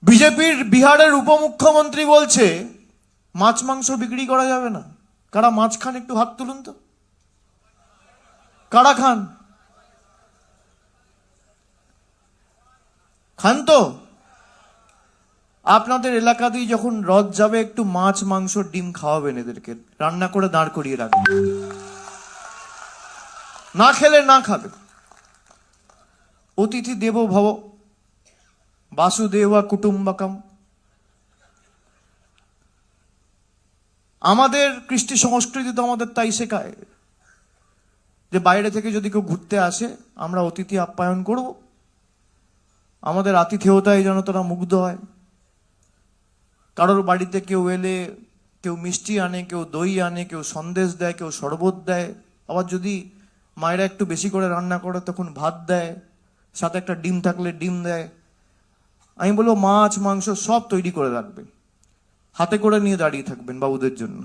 বিজেপির বিহারের উপমুখ্যমন্ত্রী বলছে মাছ মাংস বিক্রি করা যাবে না। কারা মাছ খান একটু হাত তুলুন তো। কারা খান? খান তো? আপনাদের এলাকা দিয়ে যখন রথ যাবে একটু মাছ মাংস ডিম খাওয়াবেন, এদেরকে রান্না করে দাঁড় করিয়ে রাখবেন। না খেলে না খাবে। অতিথি দেবো ভব, বাসুদেবা কুটুম্বকম। আমাদের কৃষ্টি সংস্কৃতি তো আমাদের তাই শেখায় যে বাইরে থেকে যদি কেউ ঘুরতে আসে আমরা অতিথি আপ্যায়ন করব। আমাদের আতিথেয়তায় যেন তারা মুগ্ধ হয়। কারোর বাড়িতে কেউ এলে কেউ মিষ্টি আনে, কেউ দই আনে, কেউ সন্দেশ দেয়, কেউ শরবত দেয়। আবার যদি মায়েরা একটু বেশি করে রান্না করে তখন ভাত দেয়, সাথে একটা ডিম থাকলে ডিম দেয়। আমি বলবো মাছ মাংস সব তৈরি করে রাখবেন, হাতে করে নিয়ে দাঁড়িয়ে থাকবেন বাবুদের জন্য।